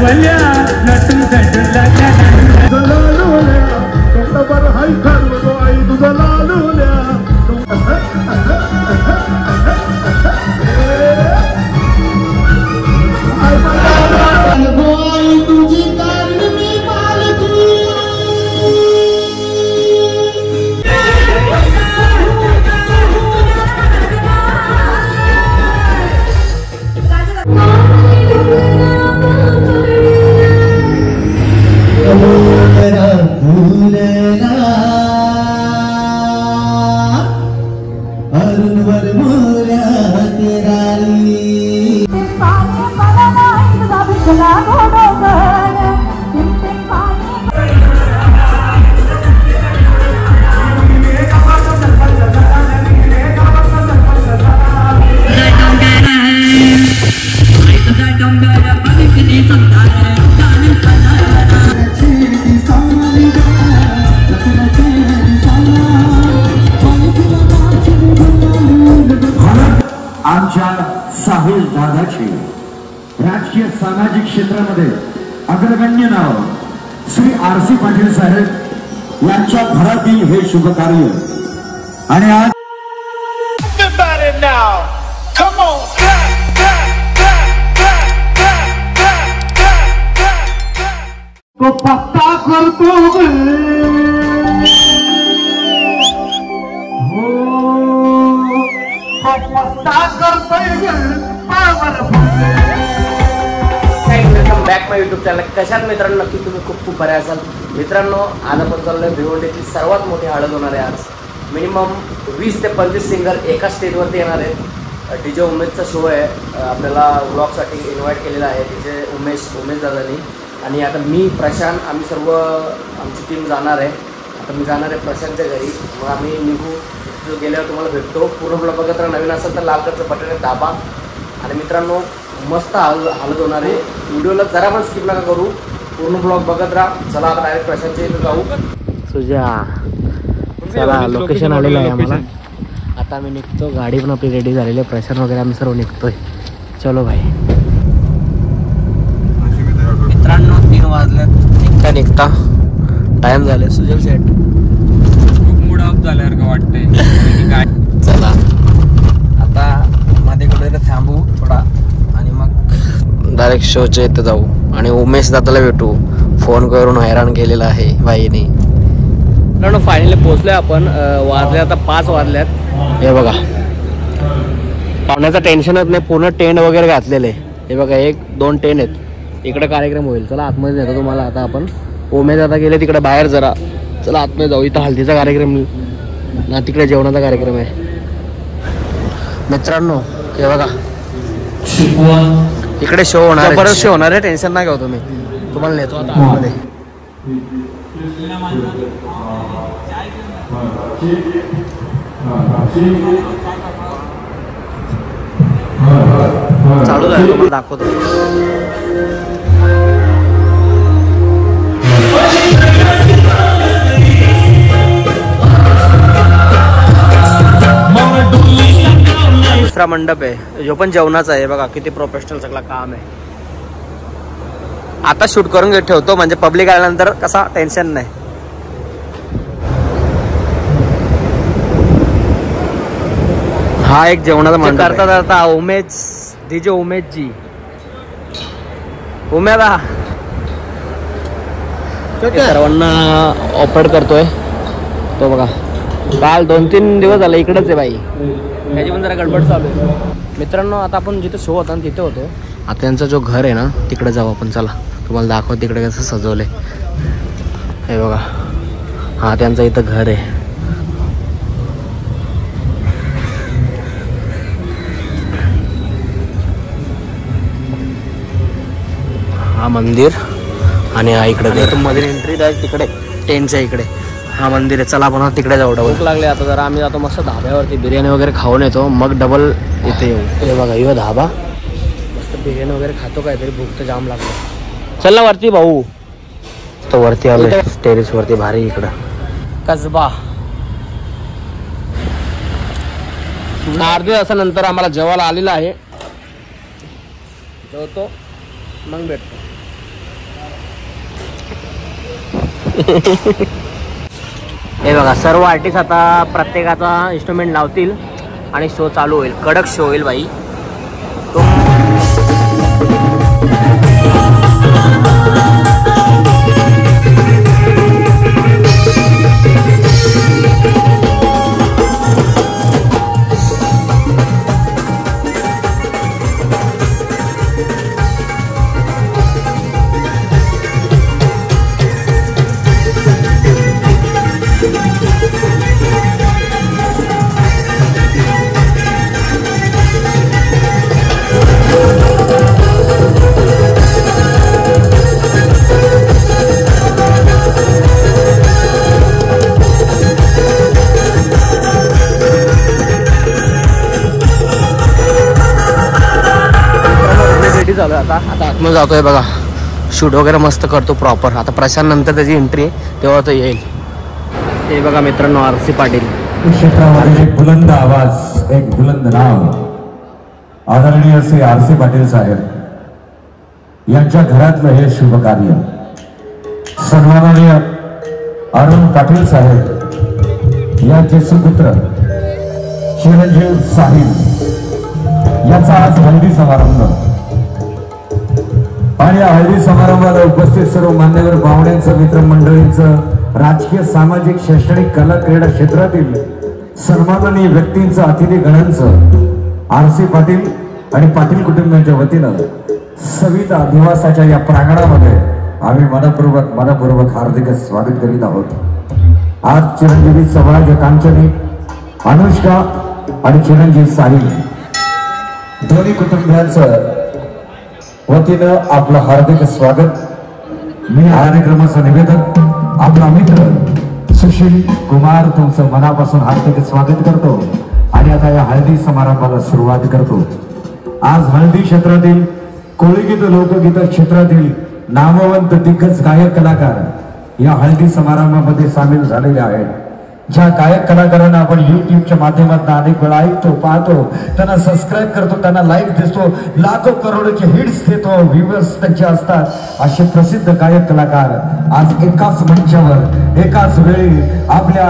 वल्या नटून थटून आमच्या साहिल दादाची राजकीय सामाजिक क्षेत्रामध्ये अग्रगण्य नाव श्री आरसी पाटील साहेब यांच्या घरातील हे शुभ कार्य आणि आज तो पत्ता करतो बॅक माय युट्यूब चॅनल. कशात मित्रांनो, नक्की तुम्ही खूप खूप बरे असाल. मित्रांनो, आज आपण चाललोय भिवंडीची सर्वात मोठी हळद होणार आहे. आज मिनिमम 20 ते 25 सिंगर एका स्टेजवरती येणार आहेत. डीजे उमेशचा शो आहे. आपल्याला व्लॉगसाठी इन्व्हाइट केलेला आहे डीजे उमेश दादानी. आणि आता मी प्रशांत आम्ही सर्व आमची टीम जाणार आहे. आता मी जाणार आहे प्रशांतच्या घरी. मग आम्ही निघू. गेल्यावर तुम्हाला भेटतो. पूर्ण ब्लॉग बघत राहा. नवीन असेल तर लाल कलरचं बटन दाबा. आणि मित्रांनो, मस्त हालत होणार आहे. व्हिडिओला जरा पण स्किप नका करू. पूर्ण ब्लॉग बघत राहा. चला आता डायरेक्ट प्रशांतच्या इथं जाऊ. सुजा चला, लोकेशन आलेलं आहे आम्हाला. आता आम्ही निघतो. गाडी पण आपली रेडी झालेली आहे. प्रशांत वगैरे आम्ही सर्व निघतोय. चलो भाई. मित्रांनो, 3 वाजल्यात. निघता टाइम झाले. सुजल सेट खूप मूड ऑफ झाल्यासारखं वाटतंय. चला आता मध्ये कुठे थांबू थोडा आणि मग डायरेक्ट शोच्या इथं जाऊ. आणि उमेश दादाला भेटू. फोन करून हैराण केलेला आहे बाईने. फायनली पोहोचलोय आपण. वाजले आता 5 वाजल्यात. हे बघा, पाहुण्याचं टेन्शनच नाही. पूर्ण टेंट वगैरे घातलेले. हे बघा, 1-2 टेंट आहेत. इकडे कार्यक्रम होईल. चला आतमध्ये नेतो तुम्हाला. आता आपण उमेश दादा गेले तिकडे बाहेर जरा. चला आतमध्ये जाऊ. इथं हल्दीचा कार्यक्रम ना, तिकडे जेवणाचा कार्यक्रम आहे. मित्रांनो, हे बघा, इकडे शो होणार. बरंच शो होणार आहे. टेन्शन नाही घेऊ तुम्ही. तुम्हाला नेतो आता आतमध्ये. चालू झालं, तुम्हाला दाखवतो. दुसरा मंडप आहे. जो पण जेवणाचा आहे. बघा किती प्रोफेशनल सगळं काम आहे. आता शूट करून ठेवतो म्हणजे पब्लिक आल्यानंतर कसा टेन्शन नाही. हा एक जेवणाचा मंडप करता करता उमेश डीजे उमेशजी उमेदा सर्वांना ऑपरेट करतोय तो. बघा, काल 2-3 दिवस झाले इकडेच आहे बाई. त्याची पण जरा गडबड चालू आहे. मित्रांनो, आता आपण जिथे शो होता तिथे होतो. आता त्यांचा जो घर आहे ना, तिकडे जाऊ आपण. चला तुम्हाला दाखव तिकडे कसं सजवलंय. हे बघा, हा त्यांचं इथं घर आहे. हा मंदिर आणि हा इकडे मध्ये एंट्री डायरेक्ट तिकडे टेंटच्या इकडे हा मंदिर आहे. चला आपण तिकडे जाऊ. भूक लागले आता जरा. आम्ही जातो मस्त धाब्यावरती बिर्याणी वगैरे खाऊन येतो. मग डबल इथे येऊ. हे बघा, यो धाबा. मस्त बिर्याणी वगैरे खातो. काहीतरी भूक तर जाम लागतो. चल ना वरती भाऊ. तो वरती आलोय टेरेस वरती. भारी इकडं कसबा. अर्ध्या तासानंतर आम्हाला जेवायला आलेला आहे. जेवतो मग भेटतो. हे बघा सर्व आर्टिस्ट आता प्रत्येकाचा इन्स्ट्रुमेंट लावतील आणि शो चालू होईल. कडक शो होईल बाई. चालू आहे आता आतमध्ये जातोय बघा. शूट वगैरे मस्त करतो प्रॉपर. आता प्रशांत नंतर त्याची एंट्री तेव्हा तो येईल. हे बघा मित्रांनो आरसी पाटील. क्षेत्रामध्ये एक बुलंद आवाज, एक बुलंद नाव, आदरणीय श्री आरसी पाटील साहेब यांच्या घरातलं हे शुभ कार्य. सन्माननीय अरुण पाटील साहेब यांचे सुपुत्र चिरंजीव साहिल याचा आज हल्दी समारंभ. आणि या हळदी समारंभाला उपस्थित सर्व मान्यवर पाहुण्यांचं, मित्रमंडळींचं, राजकीय, सामाजिक, शैक्षणिक, कला, क्रीडा क्षेत्रातील सन्माननीय व्यक्तींचं, अतिथी गणांचं आरसी पाटील आणि पाटील कुटुंबियांच्या वतीनं सविता निवासाच्या या प्रांगणामध्ये आम्ही मनपूर्वक हार्दिक स्वागत करीत आहोत. आज चिरंजीवी सौभाग्य कांचनी अनुष्का आणि चिरंजीव साहिल दोन्ही कुटुंबियांचं वतीनं आपलं हार्दिक स्वागत. मी कार्यक्रमाचं निवेदक आपला मित्र सुशील कुमार तुमचं मनापासून हार्दिक स्वागत करतो आणि आता या हळदी समारंभाला सुरुवात करतो. आज हळदी क्षेत्रातील, कोळीगीत, लोकगीत क्षेत्रातील नामवंत दिग्गज गायक कलाकार या हळदी समारंभामध्ये सामील झालेले आहेत. ज्या गायक कलाकारांना आपण युट्यूबच्या माध्यमातून अनेक वेळा ऐकतो, पाहतो, त्यांना सबस्क्राईब करतो, त्यांना लाईक देतो, लाखो करोडोचे हिट्स देतो, व्ह्यूअर्स त्यांचे असतात, असे प्रसिद्ध गायक कलाकार आज एकाच मंचावर एकाच वेळी आपल्या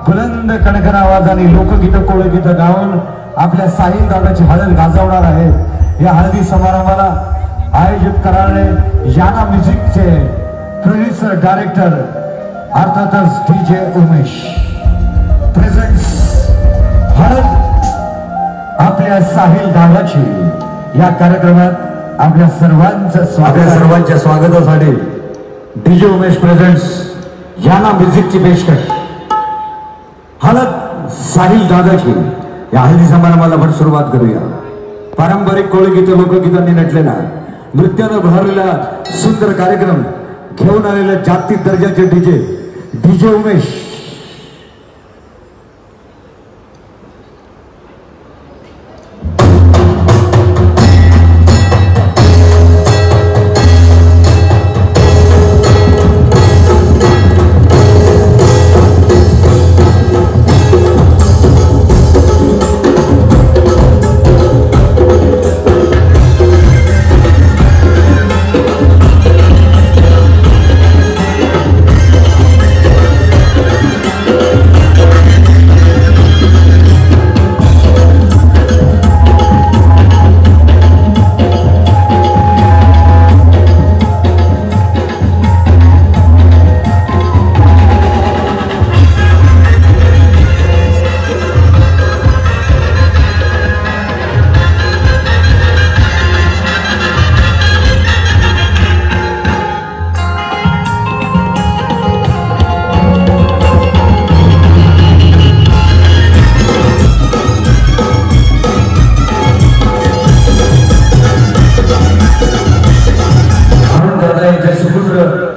बुलंद कणखर आवाजाने लोकगीत, कोळगीत गाऊन आपल्या साहिल दादाची हळद गाजवणार आहेत. या हळदी समारंभाला आयोजित करणारे याना म्युझिकचे प्रोड्युसर, डायरेक्टर अर्थातच DJ उमेश प्रेझेंट्स हळद आपल्या साहिल दादाची. या कार्यक्रमात आपल्या सर्वांच्या स्वागतासाठी DJ उमेश प्रेझेंट्स याना म्युझिकची पेशकश हळद साहिल दादाची. या हळदी समारंभाला आपण सुरुवात करूया. पारंपरिक कोळीगीत, लोकगीतांनी नटलेला, नृत्यानं भरलेला सुंदर कार्यक्रम घेऊन आलेले जागतिक दर्जाचे DJ उमेश.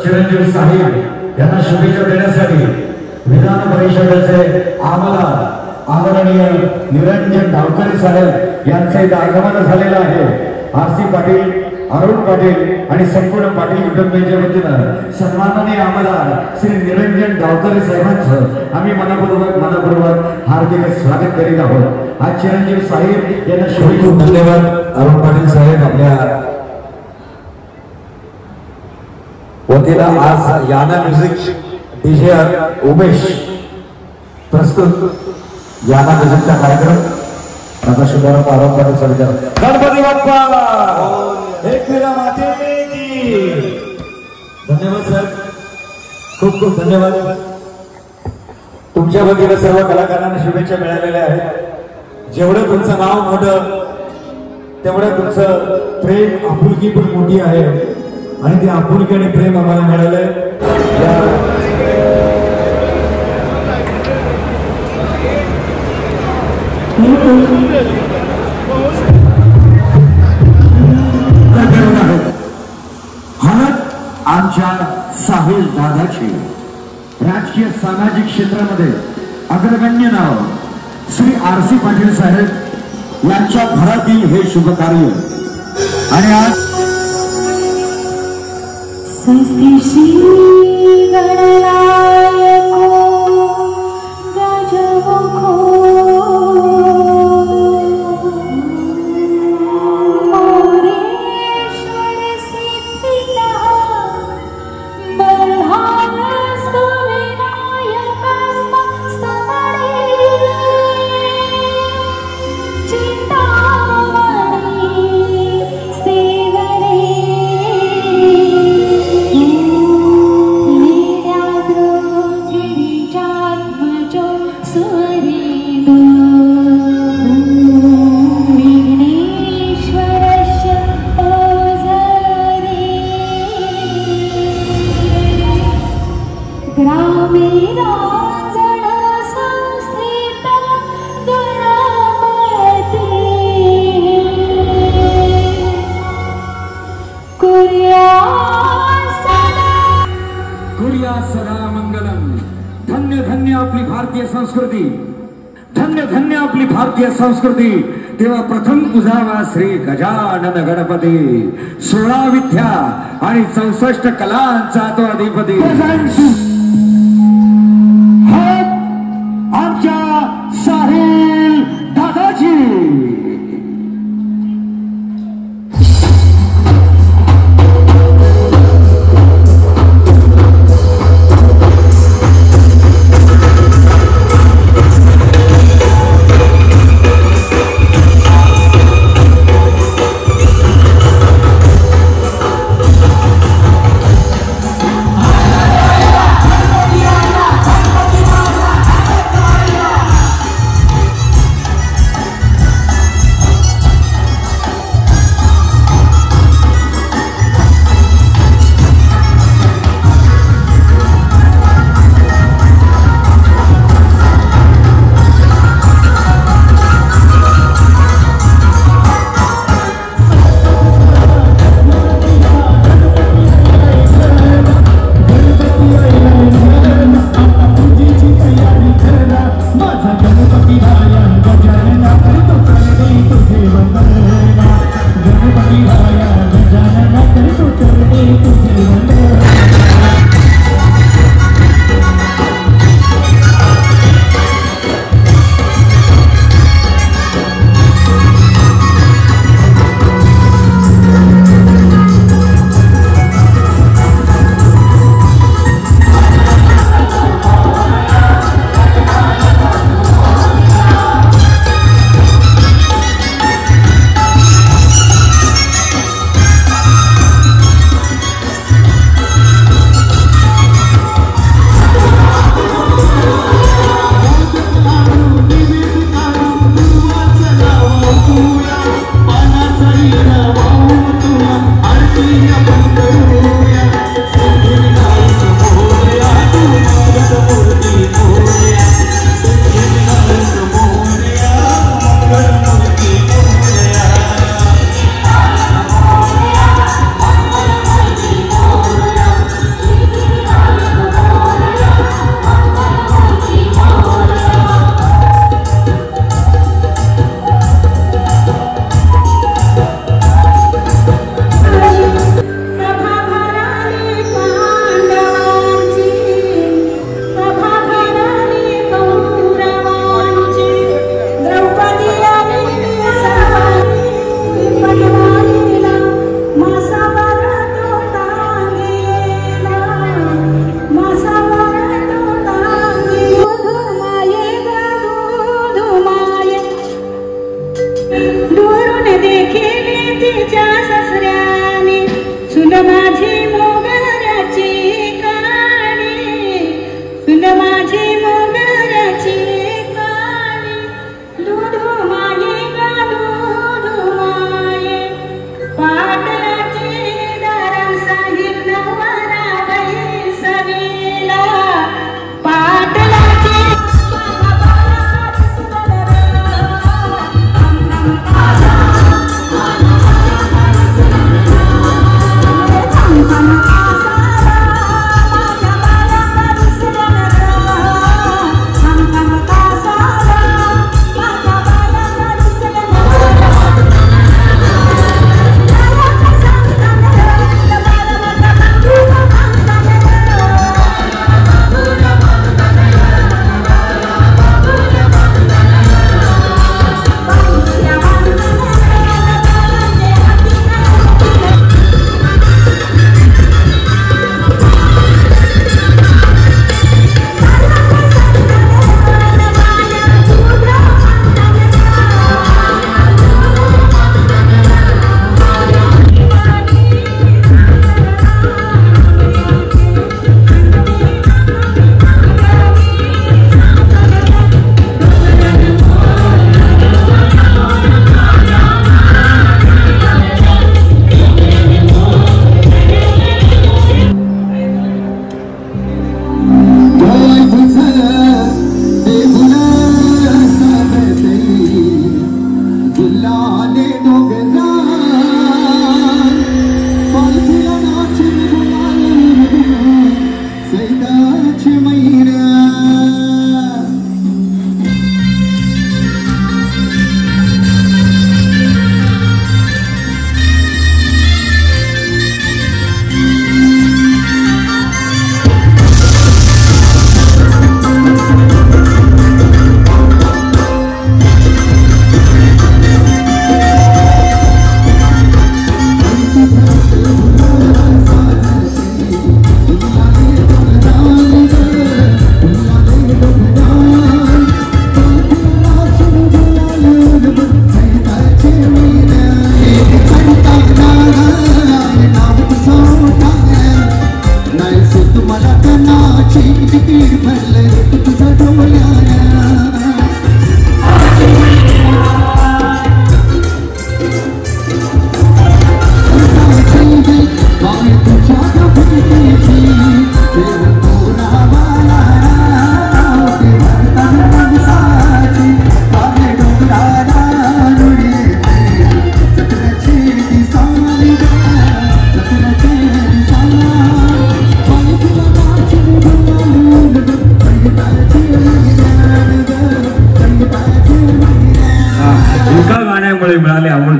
चिरंजीव साहिल यांना शुभेच्छा देण्यासाठी विधान परिषदेचे आदरणीय निरंजन डावकरे साहेब यांचे इथे आगमन झालेलं आहे. आरसी पाटील, अरुण पाटील आणि संपूर्ण पाटील कुटुंबियांच्या वतीनं सन्माननीय आमदार श्री निरंजन डावकरे साहेबांचं आम्ही मनपूर्वक हार्दिक स्वागत करीत आहोत. आज चिरंजीव साहिल यांना शुभेच्छा. धन्यवाद अरुण पाटील साहेब. आपल्या वतीला आज याना म्युझिक डीजे उमेश प्रस्तुत याना गजलचा कार्यक्रम आता शुभारंभ आरंभाने सर्जन गणपती बाप्पा एक मेरा माते की धन्यवाद सर, खूप खूप धन्यवाद. तुमच्या वतीने सर्व कलाकारांना शुभेच्छा मिळालेल्या आहेत. जेवढं तुमचं नाव मोठं तेवढं तुमचं प्रेम आपुलकी पण मोठी आहे आणि ते आपुलकी आणि प्रेम आम्हाला मिळालंय. हळद आमच्या साहिल दादाची राजकीय सामाजिक क्षेत्रामध्ये अग्रगण्य नाव श्री आरसी पाटील साहेब यांच्या भरातील हे शुभ कार्य आणि आज संस्कृती तेव्हा प्रथम पूजावा श्री गजानन गणपती 16 विद्या आणि 64 कलांचा तो अधिपती आमच्या साहिल दादाजी.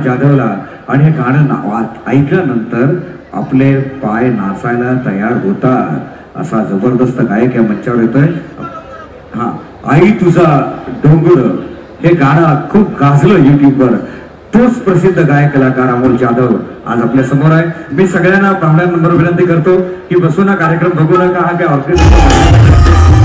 अमोल जाधवला आणि हे गाणं ऐकल्यानंतर आपले पाय नाचायला तयार होतात असा जबरदस्त गायक या मंचावर येतोय. हा, आई तुझा डोंगर हे गाणं खूप गाजलं युट्यूबवर. तोच प्रसिद्ध गायक कलाकार अमोल जाधव आज आपल्या समोर आहे. मी सगळ्यांना पाहुण्यांवर विनंती करतो की बसून हा कार्यक्रम बघू नका. हा काय ऑर्केस्ट्रा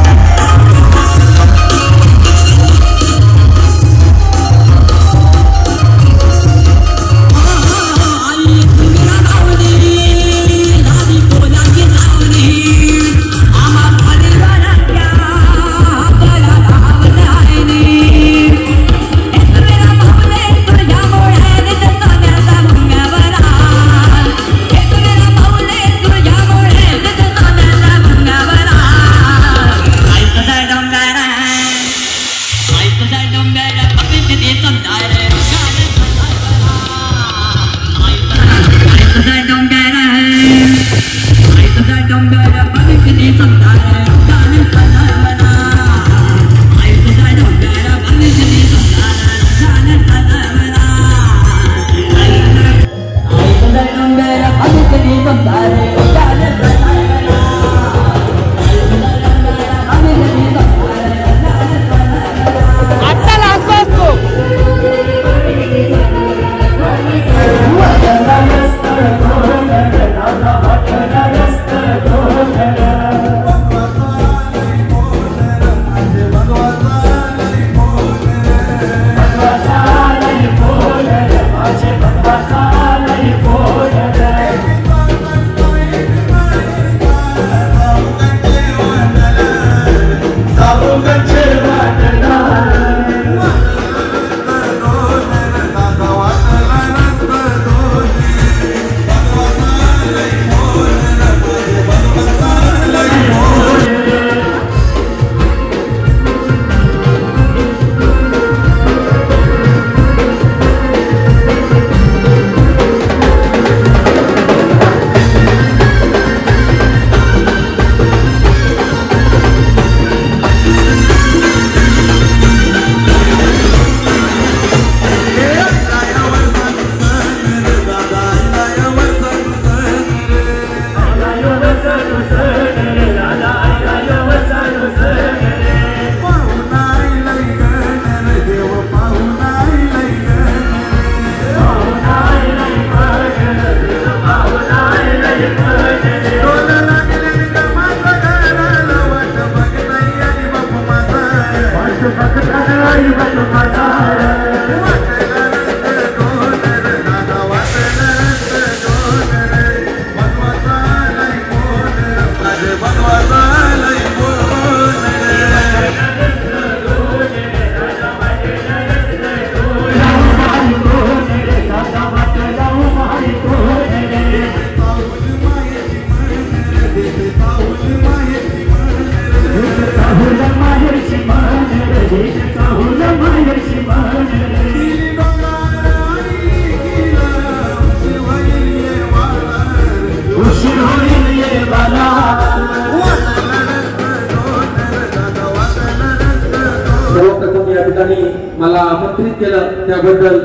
मला आमंत्रित केलं त्याबद्दल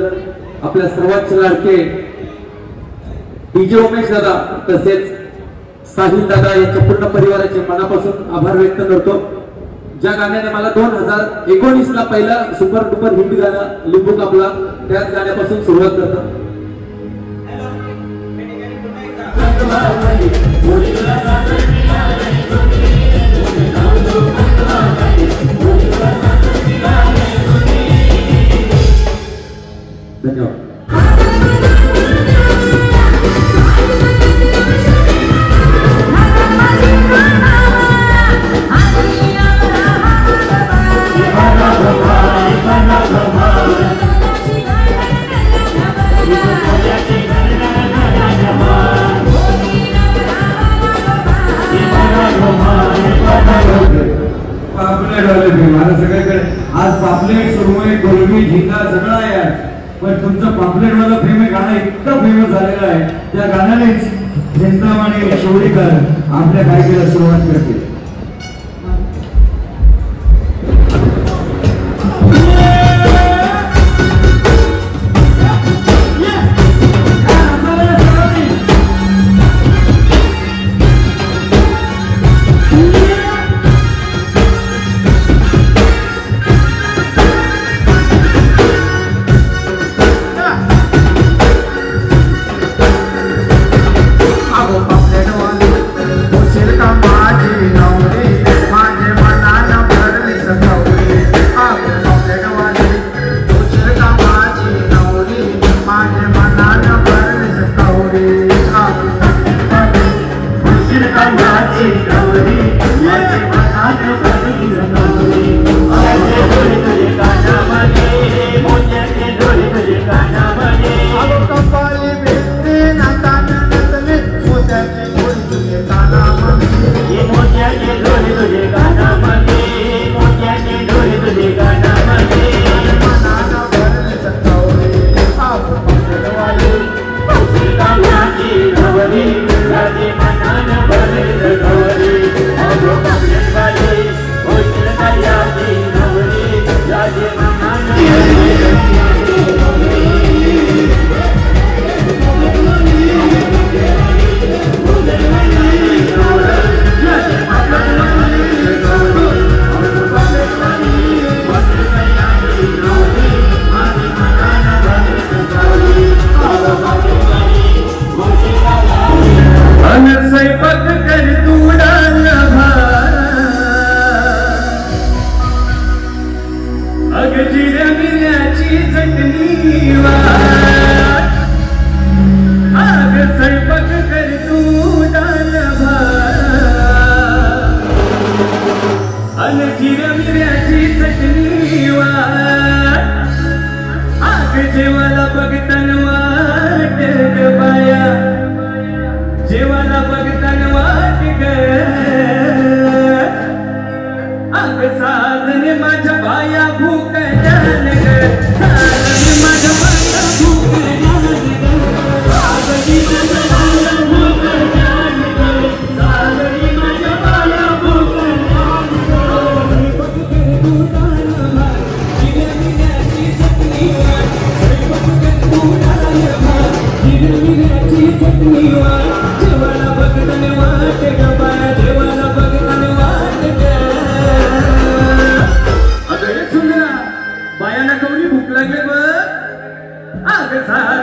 आपल्या सर्वांचे लाडके डीजे उमेश दादा तसेच साहिल दादा यांच्या पूर्ण परिवाराचे मनापासून आभार व्यक्त करतो. ज्या गाण्याने मला 2019 ला पहिला सुपर डुपर हिट गाणं लिंबू कापला त्याच गाण्यापासून सुरुवात करतो. धन्यवाद. मला सगळीकडे आज पापलेट सुरमई गोलमी झिंगा सगळं आहे. पण तुमचं पापलेट वाला प्रेम गाणं इतकं फेमस झालेलं आहे त्या गाण्यानेच चिंतामणी शिवडीकर आपल्या गायकीला सुरुवात करते.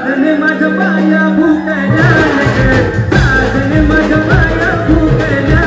साधने माझ्या पाया भूकल्या साधने माझ्या पाया भूकल्या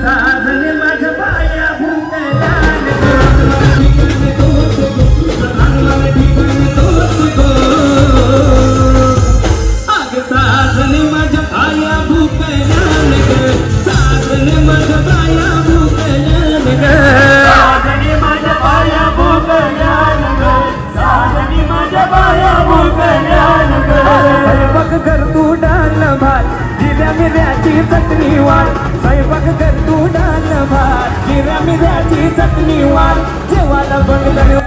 साधने माझ्या पाया भूकल्या साधने माझ्या पाया चटणी वाढ स्वयंपाक कर तू डाल भात जिऱ्या मिऱ्याची चटणी वाढ जेवायला बघलं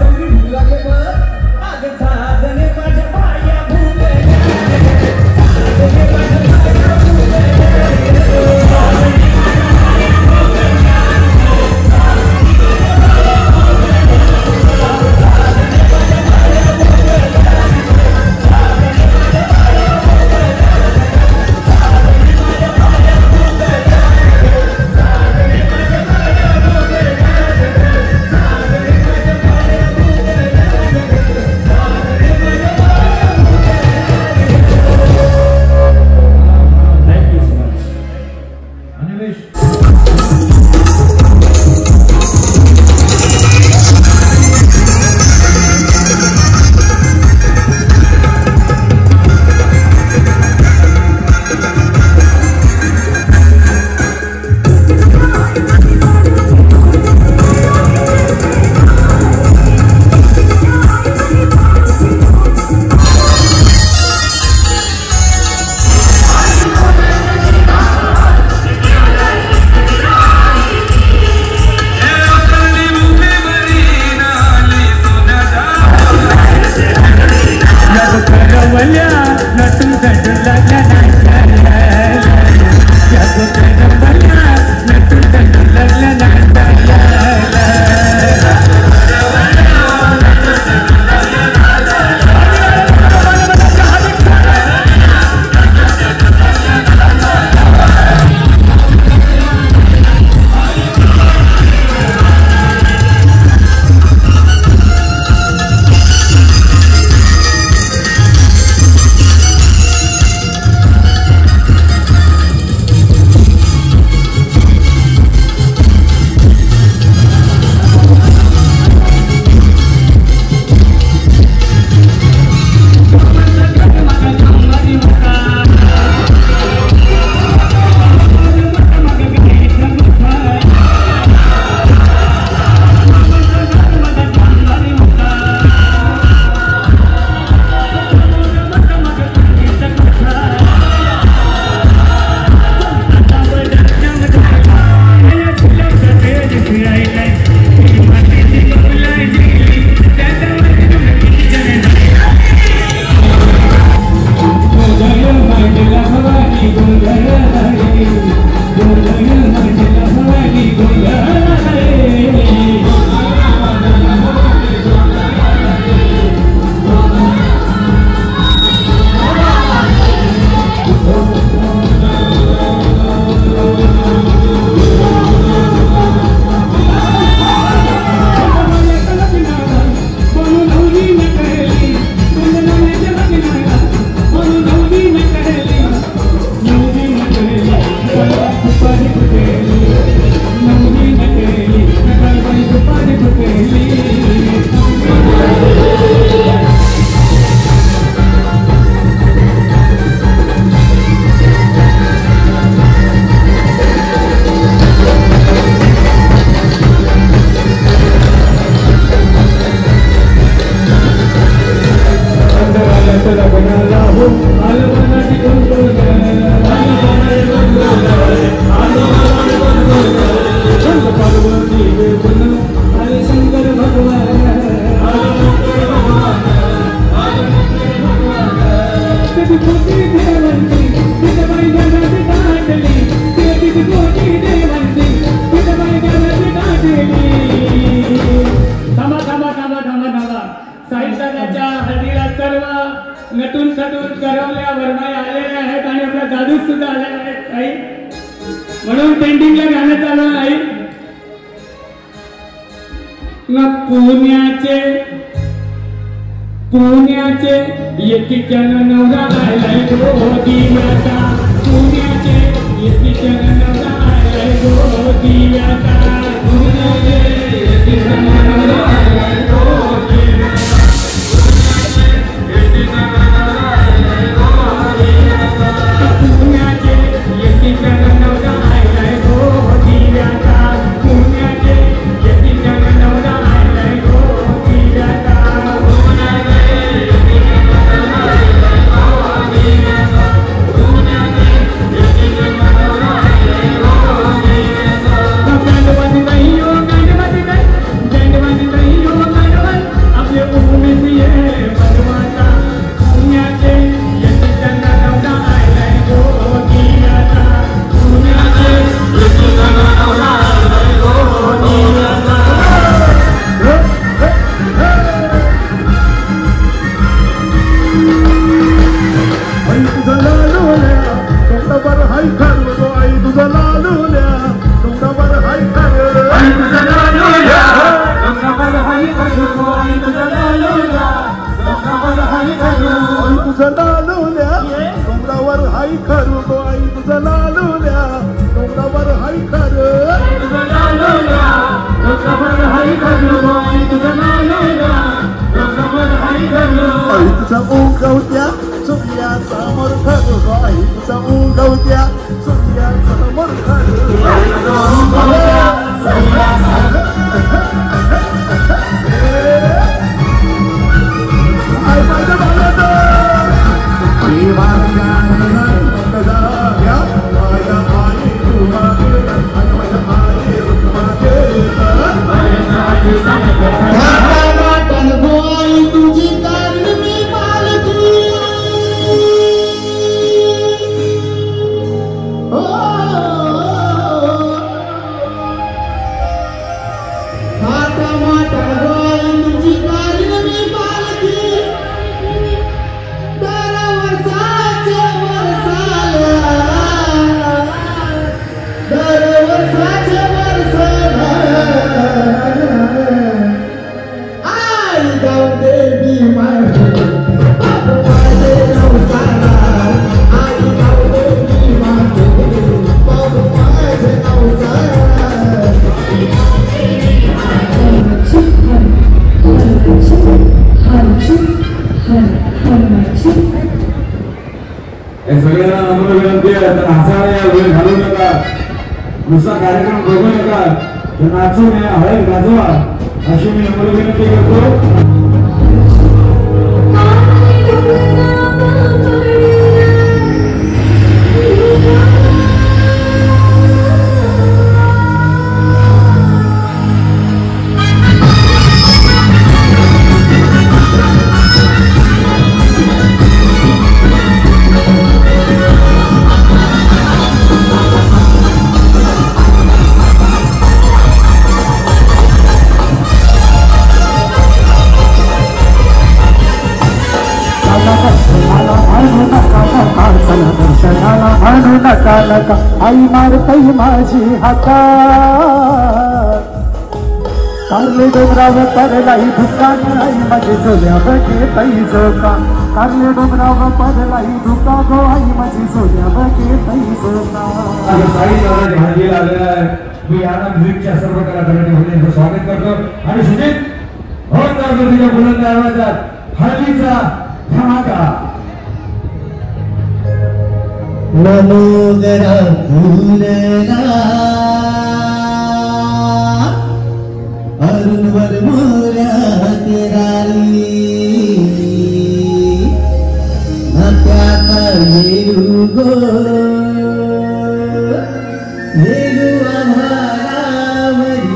साधने माझ्या पाया कोणी देवंती विधबाई गरज काढली किती कोणी देवंती विधबाई गरज काढली थांबा थांबा थांबा थांबा थांबा साहित्याच्या हळदीला सर्व नटून सटून करवल्या वरमाई आलेल्या आहेत आणि आपल्या दादू सुद्धा आलेल्या आहेत आई म्हणून ट्रेंडिंगला गाणं चालू आहे ना पुण्याचे एकीच्या नवरा आलाय गो दिव्याचा पुण्याचे एकीच्या नवरा आलाय गो दिव्याचा पुण्याचे एकीच्या नवरा आलाय गो पुण्याचे एकीच्या नवरा आलाय गो दिव्याचा पुण्याचे एकीच्या नवरा आलाय गो दिव्याचा उगवत्या सूर्यासमोर खरू आई तुझा उगवत्या सूर्यासमोर खरू तुझी कारण मी पालकी दुसरा कार्यक्रम बघू नका तर नाचू नये हळद गाजवा अशी मी नम्र विनंती करतो. नका आई मारतई माझी हाता कारले डोंगराव पडलाई दुकान आई माझी सोल्या बघे तई जोका कारले डोंगराव पडलाई दुका गो आई माझी सोल्या बघे तई जोका. मी याला म्युझिकच्या सर्व कलाकारांनी स्वागत करतो आणि सुजित तिच्या बुलंद आवाजात हळदीचा धमाका. मनोगरा फूलना अरुणवर मोऱ्या तेराली नात्याचा येऊ गो येऊ आम्हालावरी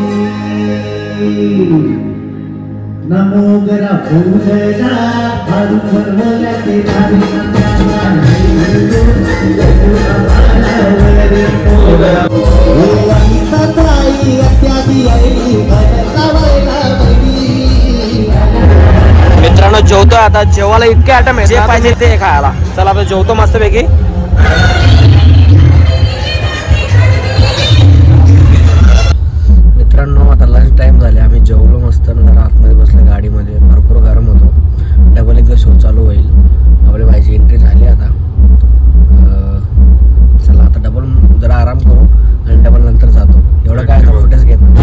नमोगरा फूलना अरुणवर मोऱ्या तेराली नात्याचा आता जेवायला इतके आयटम आहे जे पाहिजे ते खायला. चला आता जेवतो मस्तपैकी. मित्रांनो आता लंच टाइम झाले. आम्ही जेवलो मस्त. जरा आतमध्ये बसलो गाडीमध्ये. भरपूर गरम होतो. डबल एकदा शो चालू होईल. आपली भाईची एंट्री झाली आता. चला आता डबल जरा आराम करू आणि डबल नंतर जातो. एवढं काय फुटेज घेत नाही.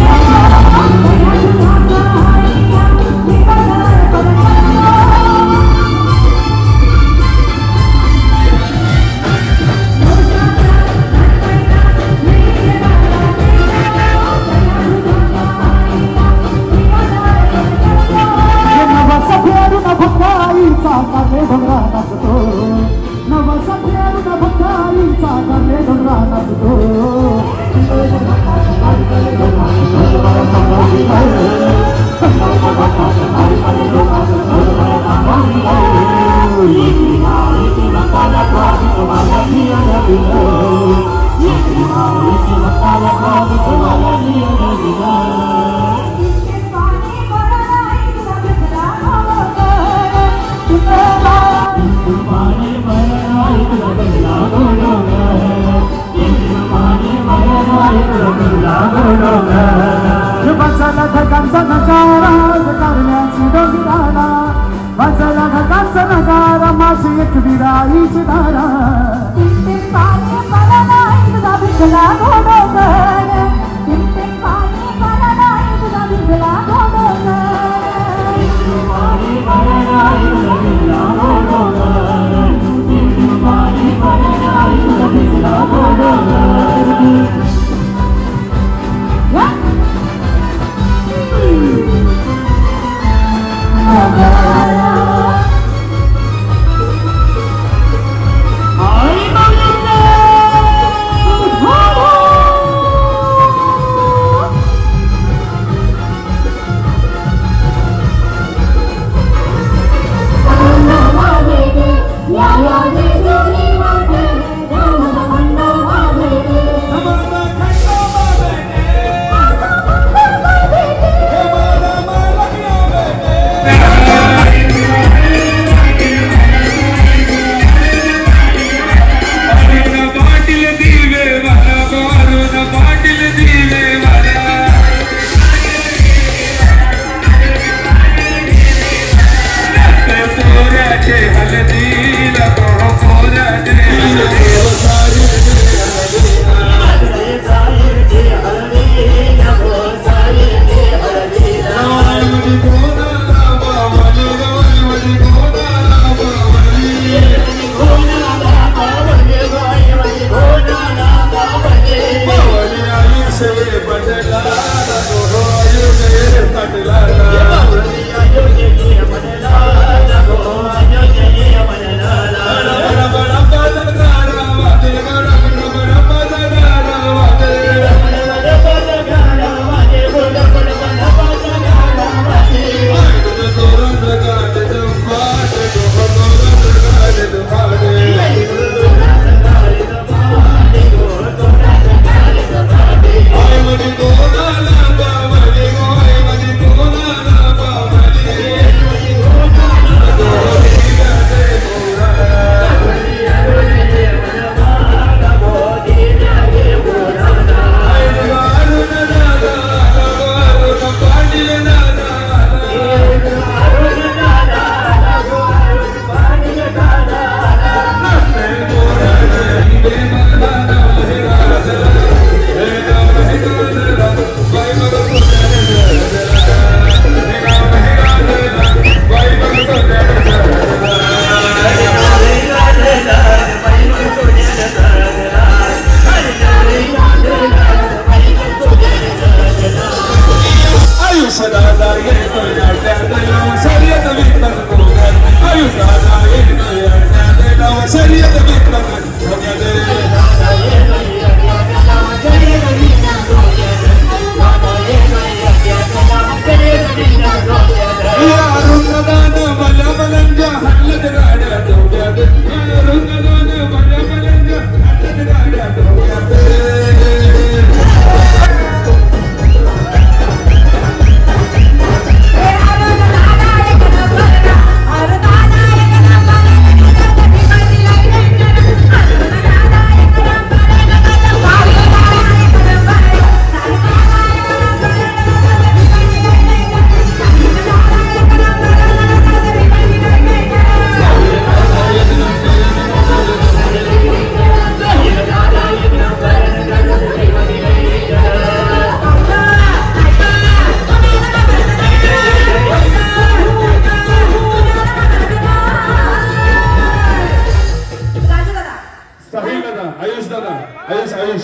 आयुष दादा आयुष आयुष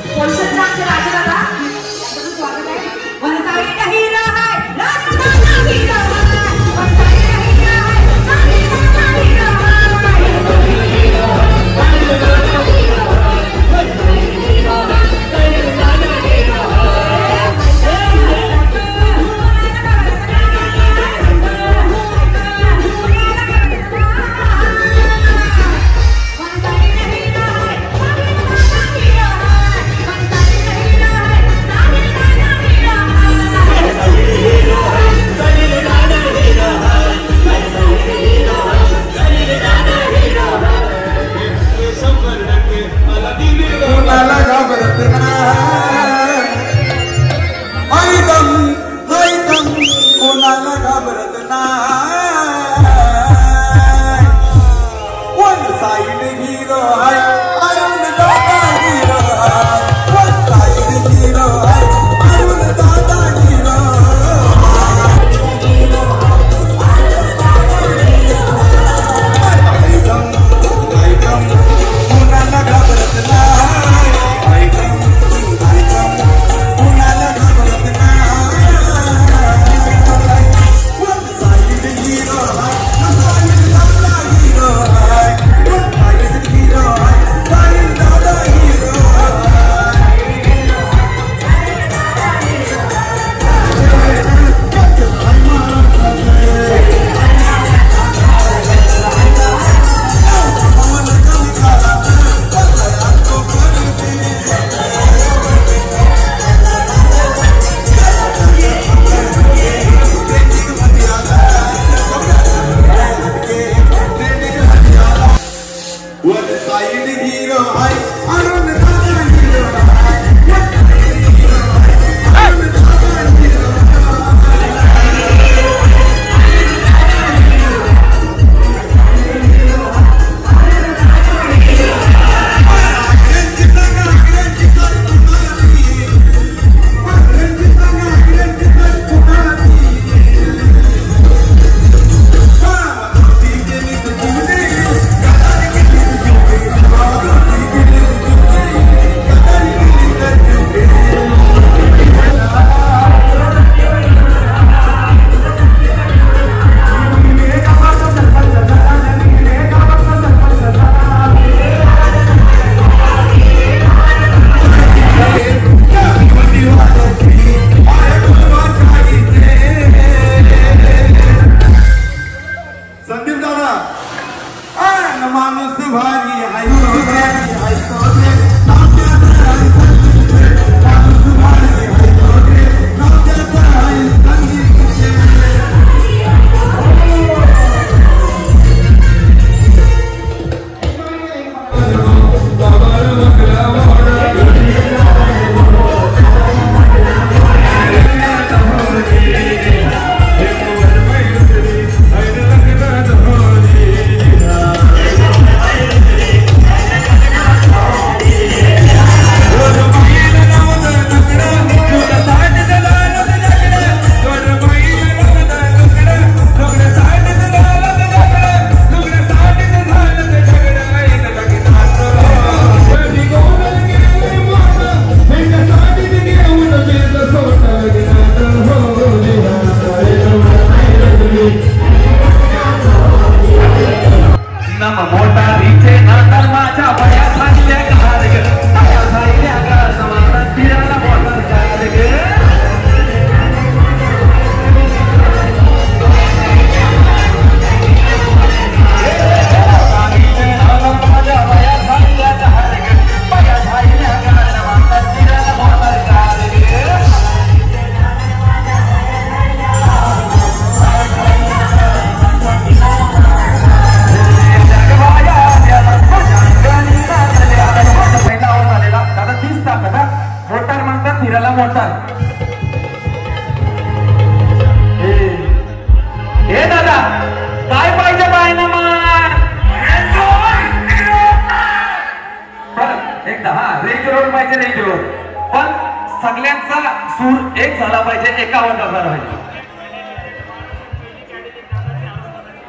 कोलसत्राचे राजे दादा यांचं स्वागत आहे. वनसाई नाही राहाय राजदादा नाही राहाय वनसाई नाही राहाय राजदादा नाही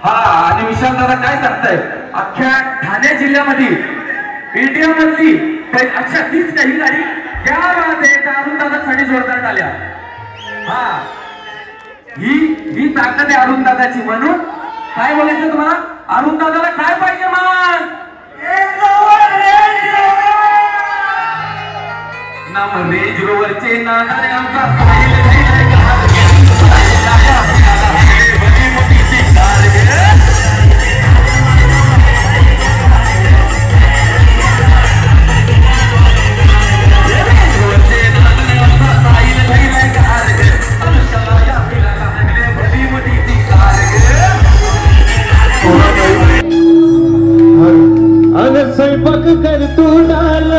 हा आणि विशाल दादा काय सांगताय अख्ख्या ठाणे जिल्ह्यामध्ये इंडिया मधली अच्छा तीच काही गाडी त्या अरुण दादासाठी जोरदार झाल्या. हा ही ताकद आहे अरुण दादाची. म्हणून काय बोलायचं तुम्हाला, अरुण दादाला काय पाहिजे मग नाम रेंज रोवरचे नादारे आमचा स्वयंपाक कर तू डाल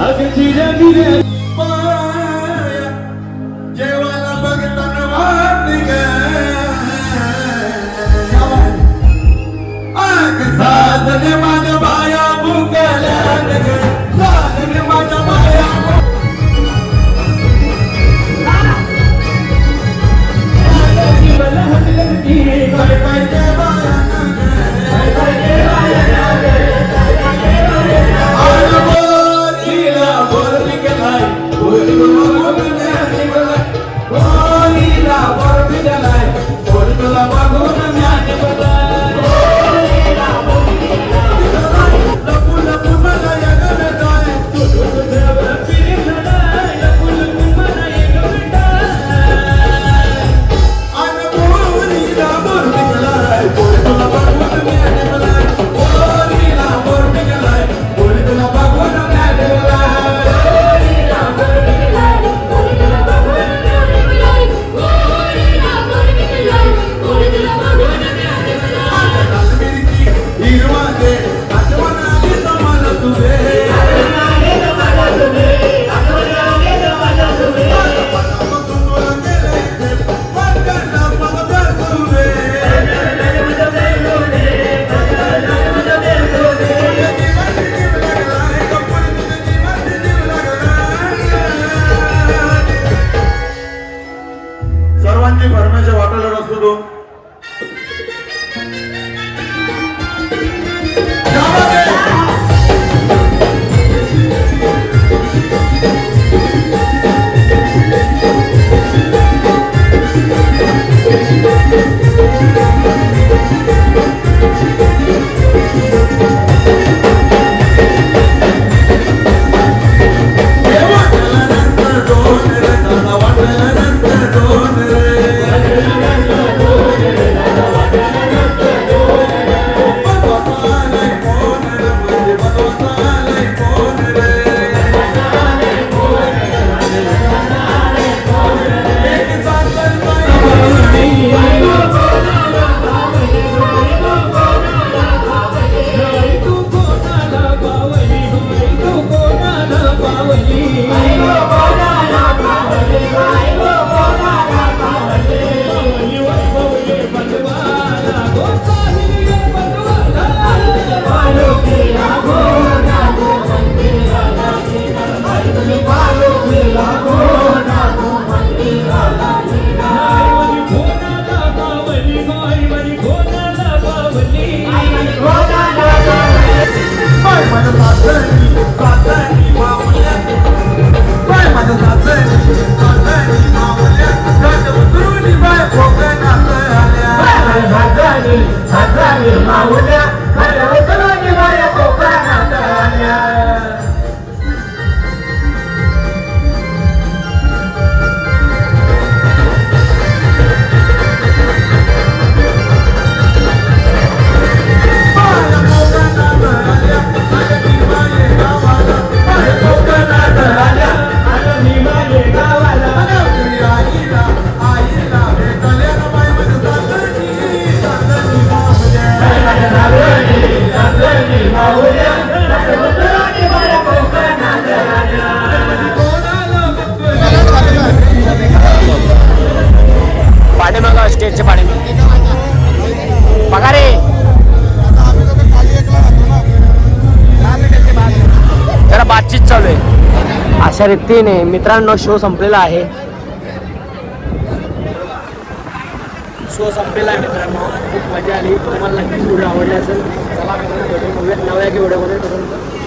अग जिऱ्या गिऱ्या जेवायला बघताना साधने माझ्या बाया भुकल्या साधने माझ्या बाया सर्वांची फरमाईश वाटायला असतो तो स्टेजचे पाणी बघा रे. जरा बातचीत चालू आहे. अशा रीतीने मित्रांनो शो संपलेला आहे. शो संपलेला आहे मित्रांनो. खूप मजा आली. तुम्हाला नक्कीच व्हिडिओ आवडली असेल. चला मित्रांनो भेटून नव्या व्हिडिओमध्ये.